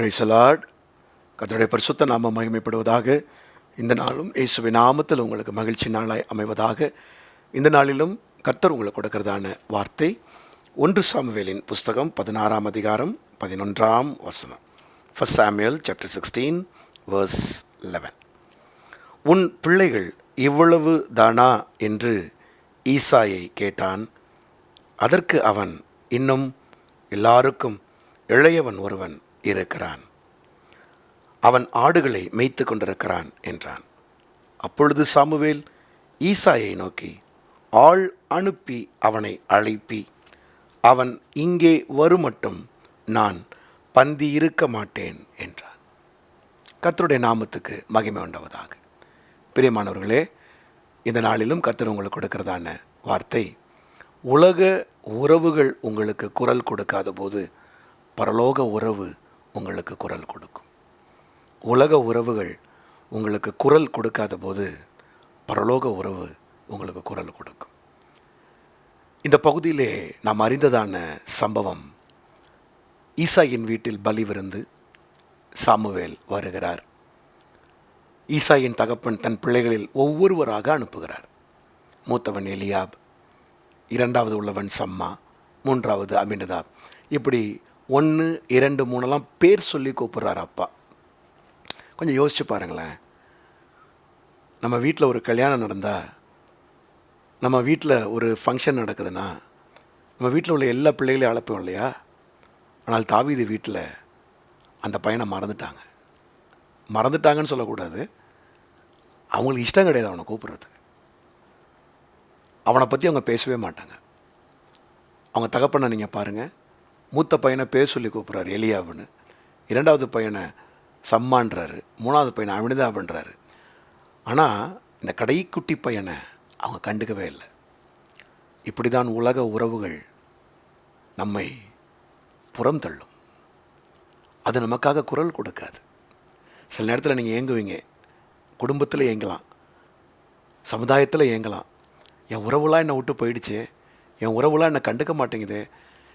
Praise the Lord. கர்த்தருடைய பரிசுத்த நாமம் மகிமைப்படுவதாக. இந்த நாளும் இயேசுவின் நாமத்தில் உங்களுக்கு மகிழ்ச்சி நாளாய் அமைவதாக. இந்த நாளிலும் கர்த்தர் உங்களுக்கு கொடுக்கிறதான வார்த்தை 1 சாமுவேலின் புஸ்தகம் 16ஆம் அதிகாரம் 11ஆம் வசனம். 1 Samuel chapter 16 verse 11. உன் பிள்ளைகள் இவ்வளவு தானா என்று ஈசாயை கேட்டான். அதற்கு அவன், இன்னும் எல்லாருக்கும் இளையவன் ஒருவன் இருக்கிறான், அவன் ஆடுகளை மேய்த்து கொண்டிருக்கிறான் என்றான். அப்பொழுது சாமுவேல் ஈசாயை நோக்கி, ஆள் அனுப்பி அவனை அழைப்பி, அவன் இங்கே வருமட்டும் நான் பந்தி இருக்க மாட்டேன் என்றான். கர்த்தருடைய நாமத்துக்கு மகிமை உண்டாவதாக. பிரியமானவர்களே, இந்த நாளிலும் கர்த்தர் உங்களுக்கு கொடுக்கிறதான வார்த்தை, உலக உறவுகள் உங்களுக்கு குரல் கொடுக்காத போது பரலோக உறவு உங்களுக்கு குரல் கொடுக்கும். உலக உறவுகள் உங்களுக்கு குரல் கொடுக்காத போது பரலோக உறவு உங்களுக்கு குரல் கொடுக்கும். இந்த பகுதியிலே நாம் அறிந்ததான சம்பவம், ஈசாயின் வீட்டில் பலி விருந்து. சாமுவேல் வருகிறார். ஈசாயின் தகப்பன் தன் பிள்ளைகளில் ஒவ்வொருவராக அனுப்புகிறார். மூத்தவன் எலியாப், இரண்டாவது உள்ளவன் சம்மா, மூன்றாவது அமினதாப். இப்படி 1, 2, 3 பேர் சொல்லி கூப்பிட்றாரு அப்பா. கொஞ்சம் யோசிச்சு பாருங்களேன். நம்ம வீட்டில் ஒரு கல்யாணம் நடந்தால், நம்ம வீட்டில் ஒரு ஃபங்க்ஷன் நடக்குதுன்னா, நம்ம வீட்டில் உள்ள எல்லா பிள்ளைகளையும் அழைப்போம் இல்லையா? ஆனால் தாவீது வீட்டில் அந்த பையனை மறந்துட்டாங்கன்னு சொல்லக்கூடாது, அவங்களுக்கு இஷ்டம் கிடையாது அவனை கூப்பிட்றதுக்கு. அவனை பற்றி அவங்க பேசவே மாட்டாங்க. அவங்க தகப்பனை நீங்கள் பாருங்கள், மூத்த பையனை பேர் சொல்லி கூப்பிட்றாரு எலியாவுன்னு, இரண்டாவது பையனை சம்மான்றாரு, மூணாவது பையனை அமினதாப்ன்றாரு. ஆனால் இந்த கடைக்குட்டி பையனை அவங்க கண்டுக்கவே இல்லை. இப்படி தான் உலக உறவுகள் நம்மை புறம் தள்ளும். அது நமக்காக குரல் கொடுக்காது. சில நேரத்தில் நீங்கள் ஏங்குவீங்க, குடும்பத்தில் ஏங்கலாம், சமுதாயத்தில் ஏங்கலாம். என் உறவுலாம் என்னை விட்டு போயிடுச்சு, என் உறவுலாம் என்னை கண்டுக்க மாட்டேங்குது,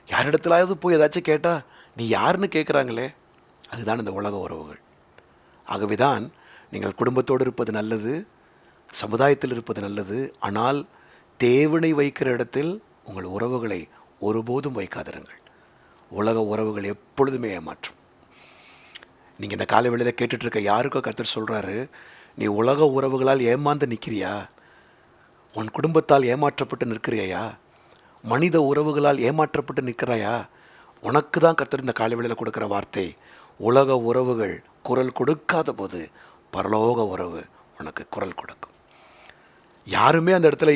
யாரிடத்துலாவது போய் ஏதாச்சும் கேட்டால் நீ யாருன்னு கேட்குறாங்களே. அதுதான் இந்த உலக உறவுகள். ஆகவே தான் நீங்கள் குடும்பத்தோடு இருப்பது நல்லது, சமுதாயத்தில் இருப்பது நல்லது. ஆனால் தேவனை வைக்கிற இடத்தில் உங்கள் உறவுகளை ஒருபோதும் வைக்காதிருங்கள். உலக உறவுகள் எப்பொழுதுமே ஏமாற்றும். நீங்கள் இந்த காலை வேளையில் கேட்டுட்ருக்க யாருக்கோ கர்த்தர் சொல்கிறாரு, நீ உலக உறவுகளால் ஏமாந்து நிற்கிறியா? உன் குடும்பத்தால் ஏமாற்றப்பட்டு நிற்கிறியா? மனித உறவுகளால் ஏமாற்றப்பட்டு நிற்கிறாயா? உனக்கு தான் கர்த்தர் இந்த காலை வேளையில் கொடுக்குற வார்த்தை, உலக உறவுகள் குரல் கொடுக்காத போது பரலோக உறவு உனக்கு குரல் கொடுக்கும். யாருமே அந்த இடத்துல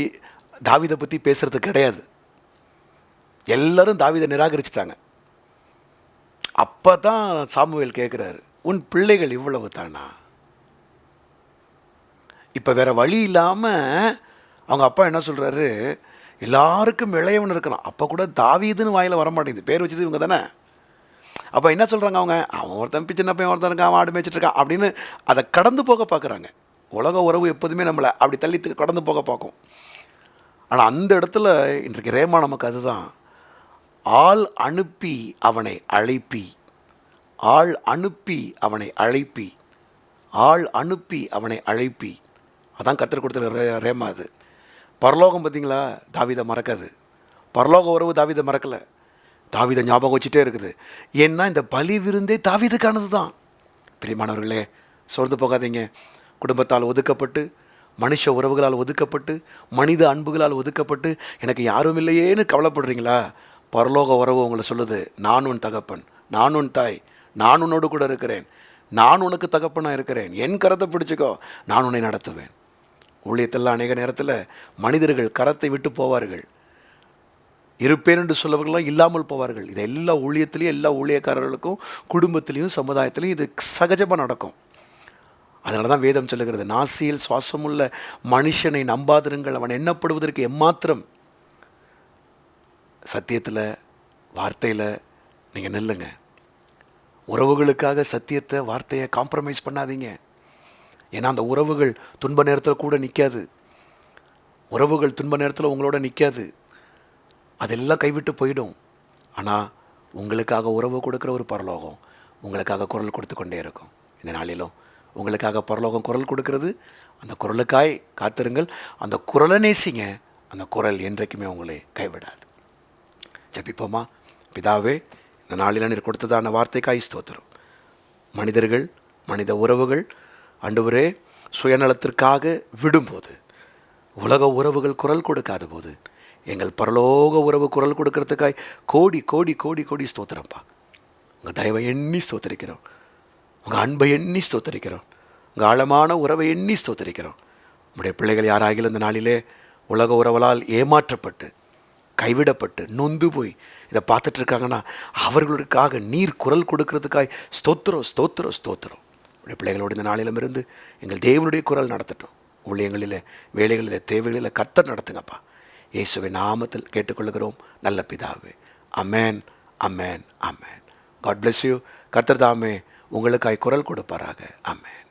தாவீதை பற்றி பேசுறது கிடையாது. எல்லாரும் தாவீதை நிராகரிச்சிட்டாங்க. அப்போ தான் சாமுவேல் கேட்குறாரு, உன் பிள்ளைகள் இவ்வளவு தானா? இப்போ வேற வழி இல்லாமல் அவங்க அப்பா என்ன சொல்கிறாரு, எல்லாருக்கும் இளையவன் இருக்கிறான். அப்போ கூட தாவீதுன்னு வாயில் வரமாட்டேங்குது, பேர் வச்சது இவங்க தானே. அப்போ என்ன சொல்கிறாங்க அவங்க, அவன் ஒருத்தன் சின்ன பையன் ஒருத்தன் இருக்கான், அவன் ஆடு மேய்ச்சிட்ருக்கான் அப்படின்னு அதை கடந்து போக பார்க்குறாங்க. உலக உறவு எப்போதுமே நம்மளை அப்படி தள்ளி கடந்து போக பார்க்கும். ஆனால் அந்த இடத்துல இன்றைக்கு ரேமா நமக்கு அதுதான், ஆள் அனுப்பி அவனை அழைப்பி, ஆள் அனுப்பி அவனை அழைப்பி, ஆள் அனுப்பி அவனை அழைப்பி. அதான் கர்த்தர் கொடுத்த ரேமா. அது பரலோகம் பார்த்தீங்களா, தாவீதை மறக்காது. பரலோக உறவு தாவீதை மறக்கலை, தாவீதை ஞாபகம் வச்சுட்டே இருக்குது. ஏன்னா இந்த பலி விருந்தே தாவீதுக்கானது தான். பிரியமானவர்களே, சோர்ந்து போகாதீங்க. குடும்பத்தால் ஒதுக்கப்பட்டு, மனுஷ உறவுகளால் ஒதுக்கப்பட்டு, மனித அன்புகளால் ஒதுக்கப்பட்டு எனக்கு யாரும் இல்லையேன்னு கவலைப்படுறீங்களா? பரலோக உறவு உங்களை சொல்லுது, நான் உன் தகப்பன், நான் உன் தாய், நான் உன்னோடு கூட இருக்கிறேன், நான் உனக்கு தகப்பனாக இருக்கிறேன், என் கரத்தை பிடிச்சிக்கோ, நான் உன்னை நடத்துவேன். ஊழியத்தில் அநேக நேரத்தில் மனிதர்கள் கரத்தை விட்டு போவார்கள், இருப்பேன் என்று சொல்லவர்களாம் இல்லாமல் போவார்கள். இது எல்லா ஊழியத்திலையும், எல்லா ஊழியக்காரர்களுக்கும், குடும்பத்திலையும், சமுதாயத்திலையும் இது சகஜமாக நடக்கும். அதனால தான் வேதம் சொல்லுகிறது, நாசியில் சுவாசமுள்ள மனுஷனை நம்பாதிருங்கள், அவன் எண்ணப்படுவதற்கு எம்மாத்திரம். சத்தியத்தில், வார்த்தையில் நீங்கள் நில்லுங்க. உறவுகளுக்காக சத்தியத்தை, வார்த்தையை காம்ப்ரமைஸ் பண்ணாதீங்க. ஏன்னா அந்த உறவுகள் துன்ப நேரத்தில் கூட நிற்காது. உறவுகள் துன்ப நேரத்தில் உங்களோட நிற்காது. அதெல்லாம் கைவிட்டு போயிடும். ஆனால் உங்களுக்காக உறவு கொடுக்குற ஒரு பரலோகம், உங்களுக்காக குரல் கொடுத்து கொண்டே இருக்கும். இந்த நாளிலும் உங்களுக்காக பரலோகம் குரல் கொடுக்கிறது. அந்த குரலுக்காய் காத்திருங்கள். அந்த குரலை நேசிங்க. அந்த குரல் என்றைக்குமே உங்களை கைவிடாது. ஜெபிப்போமா? பிதாவே, இந்த நாளில் நீர் கொடுத்ததான வார்த்தைக்காய் ஸ்தோத்திரம். மனிதர்கள், மனித உறவுகள் ஆண்டவரே சுயநலத்திற்காக விடும்போது, உலக உறவுகள் குரல் கொடுக்காத போது, எங்கள் பரலோக உறவு குரல் கொடுக்கறதுக்காய் கோடி கோடி கோடி கோடி ஸ்தோத்திரம்ப்பா. உங்கள் தயவை எண்ணி ஸ்தோத்தரிக்கிறோம். உங்கள் அன்பை எண்ணி ஸ்தோத்தரிக்கிறோம். உங்கள் ஆழமான உறவை எண்ணி ஸ்தோத்தரிக்கிறோம். உங்களுடைய பிள்ளைகள் யாராகிலும் இந்த நாளிலே உலக உறவலால் ஏமாற்றப்பட்டு, கைவிடப்பட்டு, நொந்து போய் இதை பார்த்துட்ருக்காங்கன்னா, அவர்களுக்காக நீர் குரல் கொடுக்கறதுக்காய் ஸ்தோத்திரம் ஸ்தோத்திரம் ஸ்தோத்திரம். உடைய பிள்ளைகளோடு இந்த நாளிலும் இருந்து எங்கள் தேவனுடைய குரல் நடத்தட்டும். ஊழியங்களில், வேலைகளில், தேவைகளில் கர்த்தர் நடத்துங்கப்பா. இயேசுவின் நாமத்தில் கேட்டுக்கொள்கிறோம் நல்ல பிதாவே. Amen, amen, amen. God bless you. கர்த்தர் தாமே உங்களுக்காய் குரல் கொடுப்பாராக. அமேன்.